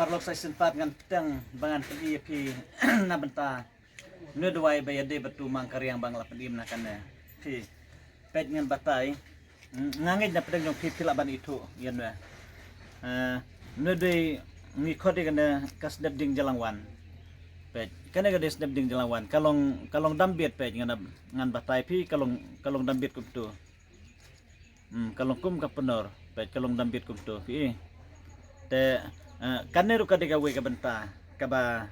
parlok sa sempat ngan teng bangan pedi pi na benta ne dwai bayade batu mangkariang bangla pedim na kan pi pet ngan batai ngangit na pedeng jong pi pilaban itu yan ne de ngi khode kan kas dab ding jalangwan pet kan ga des dab ding jalangwan kalong dambet pet ngan batai pi kalong dambet kum tu kalong kum ka penor pet kalong dambet kum tu pi te kaneru kadega we ka benta kaba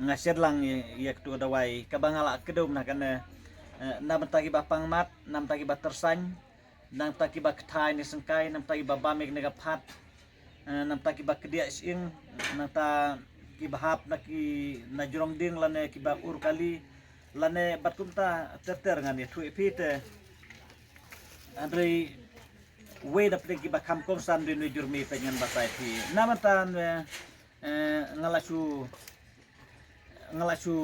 ngasir lang yak tu dawai kaba ngala kedum na kan na benta ki bapang mat nam ta ki batersan nam ta ki bakthai ni sengkai nam ta ki babamik nega phat nam ta ki bakdia sing nam ta ki bahap na ki na jurong ding lane ki ba ur kali lane batkumta terter ngani thu epite andrei we da pleki ba kam kom san de jurmi pengen batai pi namatan ngalasu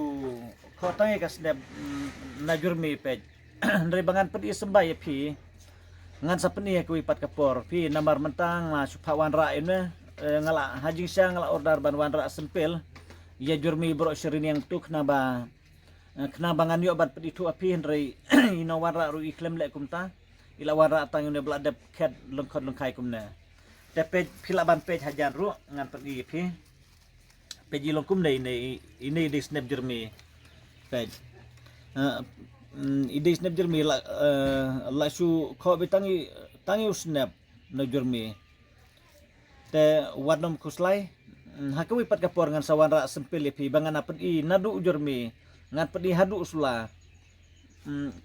khotang ka snap na jurmi pe ndre bangan pedi sembai pi ngan sapni ku ipat kapor pi namar mentang la suphawan ra ene ngala hajing syang ngala order ban wan ra sempel ya jurmi bro shirin yang tuk na ba kena bangan yo bat pedi tu api ndre ino wan ra ru iklem le kumta ila wara tang ne bladep ket lengkot lengkai kumna te pej pilaban pej hajar ru ngan pergi pi peji longkum dei ini di snap jermi pej ide snap jermi la su kho tangi snap na jermi te wadnom kuslai hakawi pat kapor ngan sawanra sempil pi bangan apet I nadu jermi ngan pedi hadu usula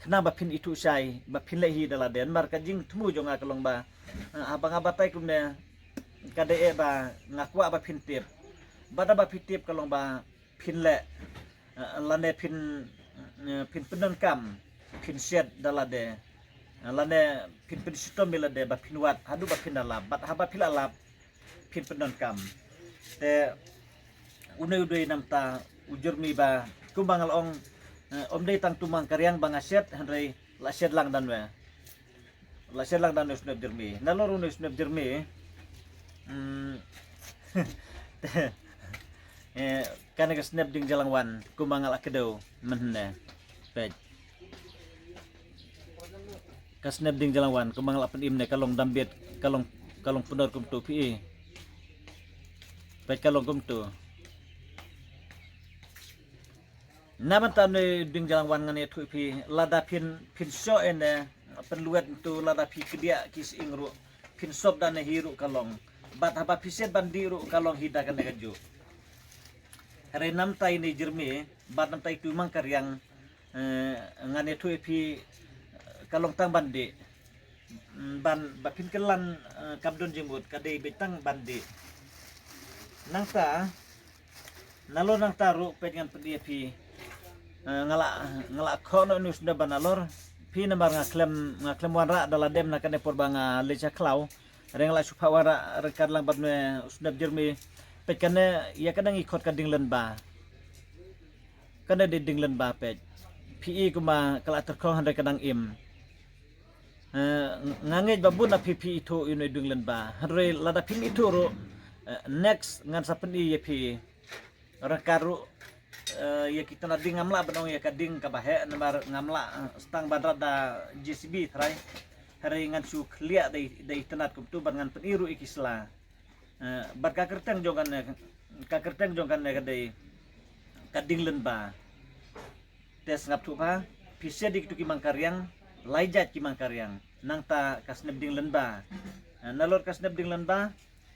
kena bapin itu sai bapin lehi dala den mar kajing temu jonga kalong ba abang abatai kumne kade ba ngakwa ba pin tip bada ba pitip kalong ba pin le lane pin penon kam pin shed dala de lane pin sitom mila de ba pin wat hadu ba pin dala bat haba pilalap pin penon kam te unai namta ujurmi ba kumbangal ong om dei tang tumang karyang bangaset handrai la shed lang dan we la shed lang dan snap jermi nalor unu snap jermi kana ka snap ding jalangwan kumangal akedo menne pej ka snap ding jalangwan kumangal apen imne kalong dambet kalong punor kum tu pi pej kalong kum tu naman tamne ding jalangwan ngane thu pi lada pin so ene penluet tu lada pi kedia kis ingru pin sob dan hiru kalong bat haba piset bandiru kalong hida kan negaju hari nam tai ni jermi bat nam tai tu mang karyang ngane thu pi kalong tang bandi ban bapin kelan kabdon jembut kadai betang bandi nangta nalo nang taru pengen pedia pi ngala kono nus da banalor pi nambar ngaklem wanra dala dem na kane porbanga lecha klau reng la supa wara rekad lang bat me usnab jermi pet kane ya kadang ikot kading len ba kana de ding len ba pet pi kuma kala terkong handai kadang im ngangej babun na pi itu ino ding len ba handai lada pin itu ro next ngan sapeni ye pi rekaru ya kita nadi ngamla benong ya kading kabahe nambar ngamla stang badrada JCB trai hari ngan su klia dai tenat kumtu ngan peniru ikisla bar kakerteng jongan ne kadai kading lenba tes ngap tu pa pise dik tu kimang karyang laijat kimang karyang nang ta kasneb ding lenba nalor kasneb ding lenba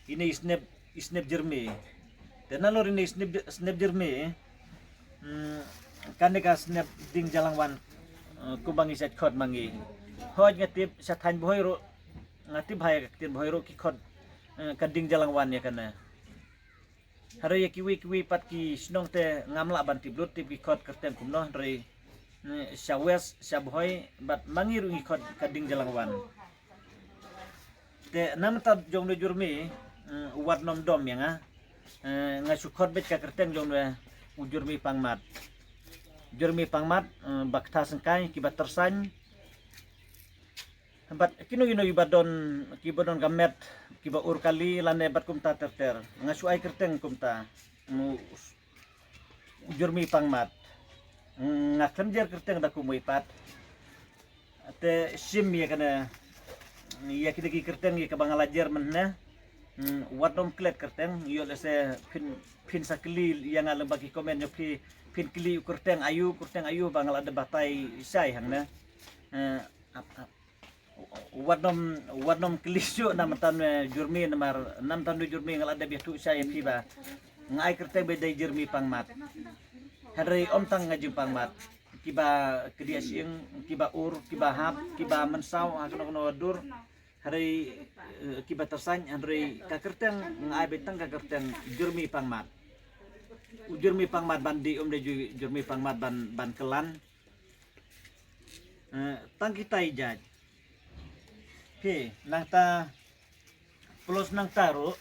ini snap jermi dan nalor ini snap jermi kaneka snap ding jalangwan kubangi set khot mangi hoj ngatip sathan boyro ngatip bhai katin boyro ki khot kading jalangwan ya kana hare ya kiwi pat ki snong te ngamla ban tiblut tip ki khot kerten kumno re shawes shabhoy bat mangi ru ki khot kading jalangwan te nam ta jong de jurmi wat nom dom ya nga sukhot bet ka kerten jong de ujurmi pangmat bakta sengkai kibat tersan bat kino ibadon gamet kiba ur kali lane bat kumta terter ngasuai kerteng kumta jurmi pangmat ngakenjer kerteng da kumuipat te sim ya kana ya kidiki kerteng ya kabangalajer menna wadom klet kerteng yo lese pin sakli yang alam bagi komen yo pin kli kerteng ayu bangal ada batai sai hangna wadom klisyo namatan jurmi namtan jurmi ngal ada biatu sai piba ngai kerteng bedai jurmi pangmat hari om tang ngajung pangmat kiba kedia siang kiba ur kiba hap kiba mensau hakono dur hari kiba tersany hari kakerteng ngai betang kakerteng jurmi pangmat bandi de jurmi pangmat ban kelan tang kita ijaj nang ta plus nang taru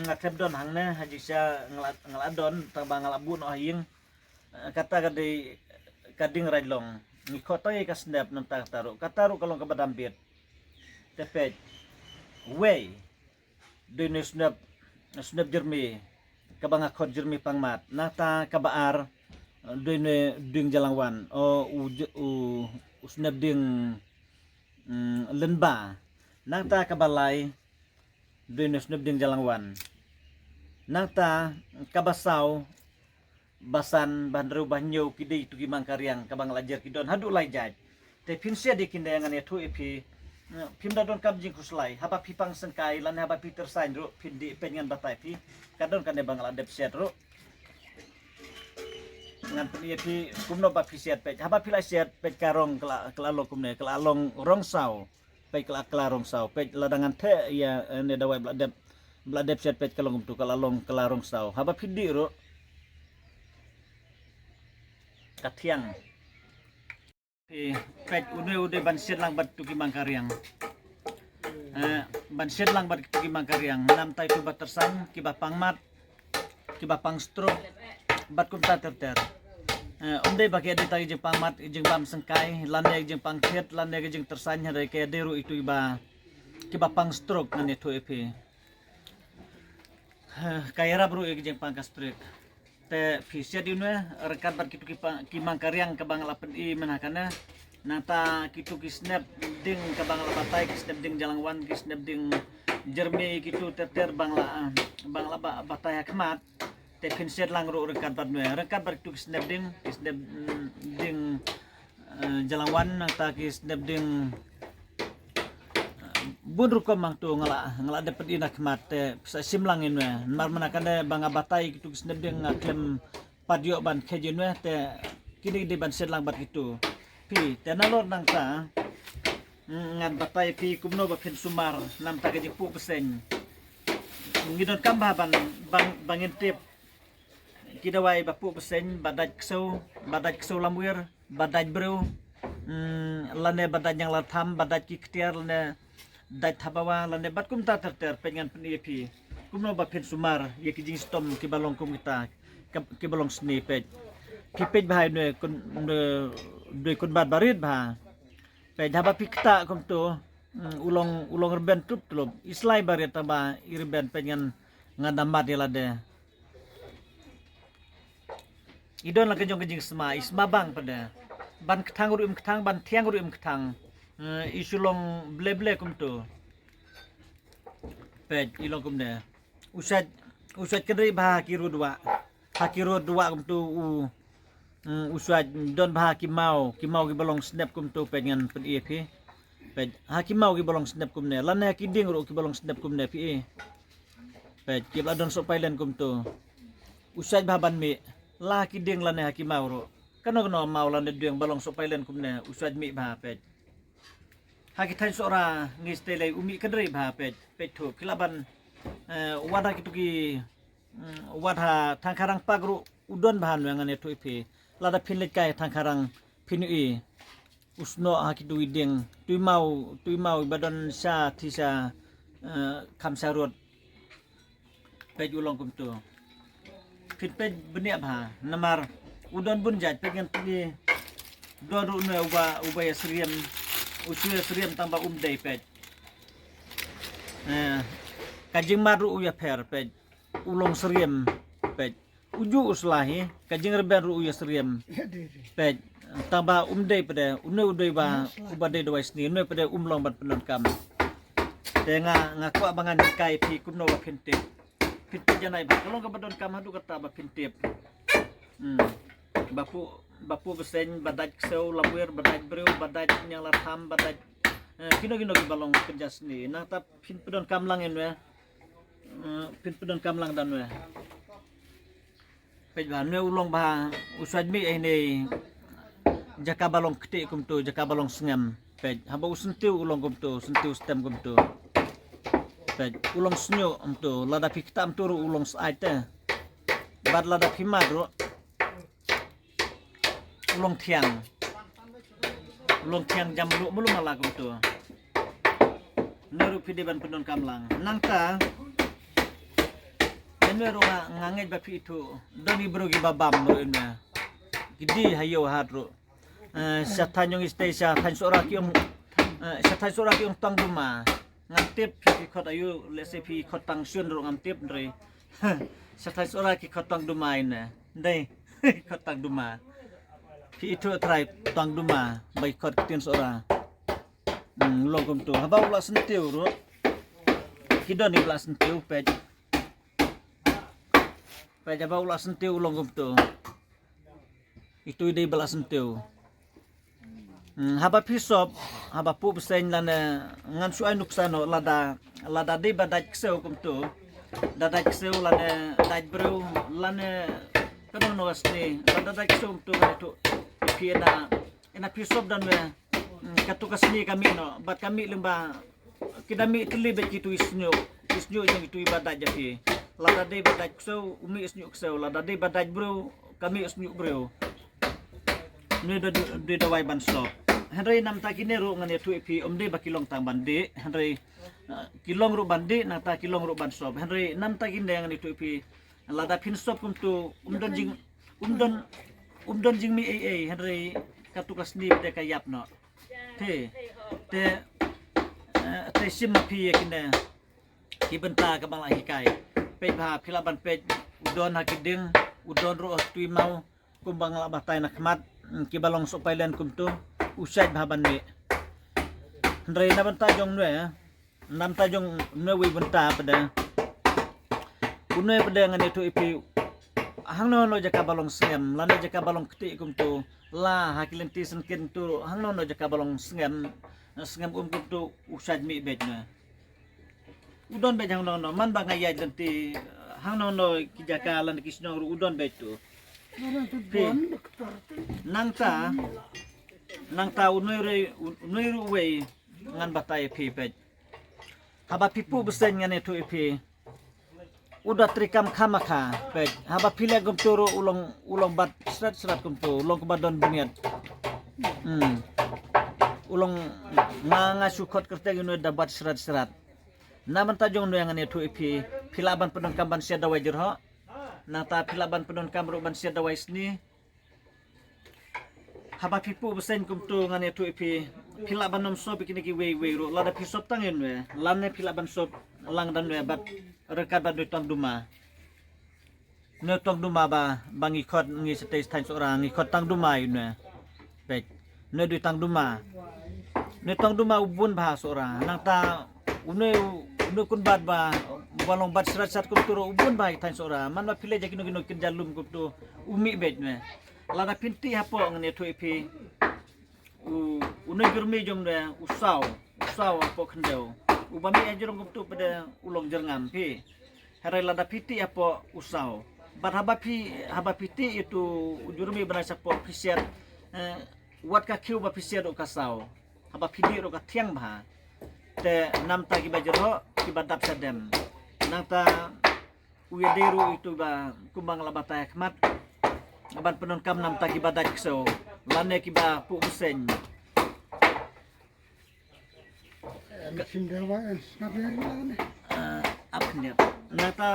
ngatebdon hangna haji sia ngaladon tang bangalabun ohing kata kading rajlong ngikotoi kasnap nang taru kataru kalong kabadampit tepet way dene snap jermi kabanga khot jermi pangmat nata kabaar dene ding jalangwan snap ding lenba nata kabalai dene snap ding jalangwan nata kabasau basan bandru banyo kidai tu gimang karyang kabang lajar kidon hadu lajaj te pinsia dikindayangan itu ipi pimda don kabjing kuslai haba pipang sengkai lan haba peter sain ro pindi penyan batai pi kadon kan bang ladep set ro ngan peni pi kumno ba pisiat pe haba pilai set pe karong kelalo kumne kelalong rongsau pe kelarong sau pe ladangan te ya ne dawai bladep set pe kalong tu kelalong kelarong sau haba pindi ro katiang pet ude bansit lang bat tuki mangkaryang bansit lang bat tuki mangkaryang nam tai tu bat tersang kiba pangmat kiba pangstruk bat kumta terter umde bagi ade tai jeng pangmat jeng bam sengkai lande jeng pangket lande jeng tersanya dari ke deru itu iba kiba pangstruk ngane tu epi kayara bro jeng pangkastruk te fisia diune rekan bar kitu ki mangkaryang kabang lapen i menakana nata kitu ki snap ding kabang lapatai ki snap ding jalangwan ki snap ding jermi kitu teter bangla batai hakmat te fisia langro rekan bar nue rekan bar kitu ki snap ding jalangwan nata ki snap ding bunru ko mang tu ngala dapat ina kemate sa simlangin we mar manakane banga batai kitu snap ding ngaklem padio ban kejin we te kini di ban sedlang bat gitu pi te nalor nang ta ngan batai pi kumno ba pin sumar nam ta keji pu peseng ngidon kamba bangin tip kidawai ba pu peseng badaj ksau lamwir badaj bro lane badaj yang latham badaj ki ktiar lane dai thabawa lane bat kumta terter pengan penipi kumno ba pin sumar ye kijing stom kibalong kum kita kibalong snipet kipet bahai ne kun bat barit ba pe dhaba pikta kum tu ulong reben tup tulub islai barit tamba irben pengan ngadambat yelade idon la kejong kejing isma bang pada ban ketang urim ketang ban tiang urim ketang isulong ble kum tu pej ilong kum de usat kedri bah kiru dua kum tu usat don bah kimau ki balong snap kum tu pengen pen ep pej hakimau ki balong snap kum ne lan ki ding ro ki balong snap kum ne pi pej ki badon so pailen kum tu usat bah ban mi la ki ding lan hakimau ro kano mau lan de ding balong so pailen kum ne usat mi bah pej hakitan sora ngistele umi kedri ba pet tu kilaban wada kituki wada tangkarang pagru udon bahan wangan itu ipi lada pinlit kai tangkarang pinui usno hakitu iding tuimau badon sa tisa kamsarut pej ulong kumtu pit pej benia ba namar udon bun jaj pengen pergi doru ne uba ya seriam usia seriam tambah umday pet kajing maru uya per pe ulong seriem pe uju uslahi kajing reben ru uya seriem pe tamba umdei pada udai ba ubadai doi sni unai pada umlong ban penon kam tenga ngaku abangan kai pi kumno ba pintip janai ba kalau ka badon kam hadu kata ba pintip bapu besen badaj kseu labur badaj breu badaj nyang latham badaj kino ki balong penjas ni na ta pin pedon kam lang en we pin pedon kam lang dan we pe ba ne ulong ba usaj mi ini jaka balong keti kumtu jaka balong sengam pe haba usentiu ulong kumtu sentiu stem kumtu pe ulong snyo umtu lada pikta amturu ulong saite bad lada pimadro ulong tiang jam mulu malah kumtu neru pideban pendon kamlang nangta neru nganget bapi itu doni brogi babam merena gidi hayo hadro satanyong istesa tan soraki tang duma ngantip pi khot ayu lese pi khot tang syun ro ngantip ndre satai soraki khot tang duma ina ndai khot tang duma pi itu trai tang duma bai khot tin sora logum tu haba ula sentiu ro kidon ni ula sentiu pe haba ula sentiu logum tu itu ide bala sentiu haba pisop haba pu besen lana ngan suai nuksano lada de badaj kseu kumtu dadaj kseu lana daj bro lana kanu no asni lada daj kseu kumtu itu ena pisop dan we katu kasni kami no bat kami lemba kidami kelibet kitu isnyo yang itu ibadat jadi lada de badaj kseu umi isnyo kseu lada de badaj bro kami isnyo bro ni do dawai bansop Henry nam ta kinero ngan itu ipi omde bakilong tang bandi Henry kilong ru bandi na ta kilong ru ban sop Henry nam ta kinde ngan itu ipi lada pin sop kumtu umdon jing mi Henry katukas ni te kayap no te sim pi kinde kibenta ka bang hikai pe ba pilaban pe udon hakiding udon ru tui mau kumbang la batai nakmat kibalong sopailan kumtu usai bahaban ni Henry na banta jong nwe nam ta jong nwe wi banta pada unwe pada ngan itu ipi hang no jaka balong sengem lana jaka balong keti kumtu la hakilenti senkin tu hang no jaka balong sengem kumtu usai mi bejna udon bej hang no man ba ngaya denti hang no kijaka lan kisno udon bej tu nang ta unoi we ngan batai pi pej haba pipu besen ngan itu ipi udah trikam kamaka pej haba pile gumturu ulong bat serat gumtu ulong badon buniat ulong manga sukot kerja unoi dapat serat naman tajong no ngan itu ipi pilaban pedon kamban sia dawai jerho nang ta pilaban pedon kamru ban sia dawai sni haba pipu besen kumtu ngan itu ipi pilaban nom sop kini ki we ro lada pisop tangin we lanne pilaban sop lang dan we bat rekat bat tong duma ne tong duma ba bangi khot ngi stay stain seorang ngi khot tang duma ine pek ne du tang duma ne tong duma ubun bah seorang nang ta une kun bat ba balong bat serat kumtu ro ubun bah tain seorang man ma pile jakino kino kin jalum kumtu umi bet ne lada pinti hapo ngene tu ipi unai germi jom de usau hapo kendau ubami ajurong kuptu pada ulong jerngam pi hari lada piti hapo usau bat haba piti itu jurmi berasa po pisiat wat ka kiu ba pisiat o kasau haba pidi ro ka tiang bah te nam ta ki bajero ki badap sadem nang ta uyaderu itu ba kumbang labata hikmat aban penon kam nam ta ki badak so lane ki ba pu besen apnya nata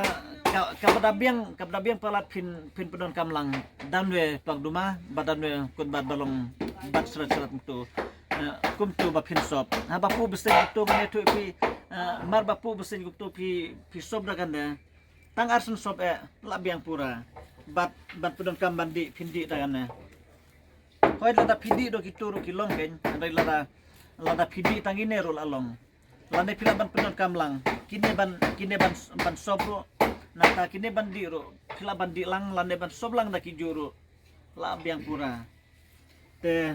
kabadabiang palat pin penon kam lang danwe pag duma badanwe kun bad balong bad serat-serat tu kumtu ba pin sop haba pu besen itu mane tu pi mar bapu besin gupto pi sob da kanda tang arsun sob labiang pura bat pedon kam bandi pindi da kana hoi lada pidi do kituru kilong ken andai lada pidi tangine rol along lane pila ban pedon kam lang kine ban sobro naka kine bandi ro pila bandi lang lane ban sob lang da kijuru labiang pura te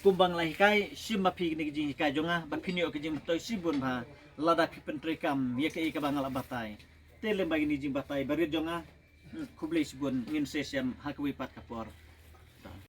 kumbang lah hikai sim mapi ni kijing hikai jonga ba pinio kijing toy sibun ba lada ki pentrikam ye ke bangala batai te lembagi ni jing batai bari jonga kublai sibun ngin sesiam hakwi pat kapor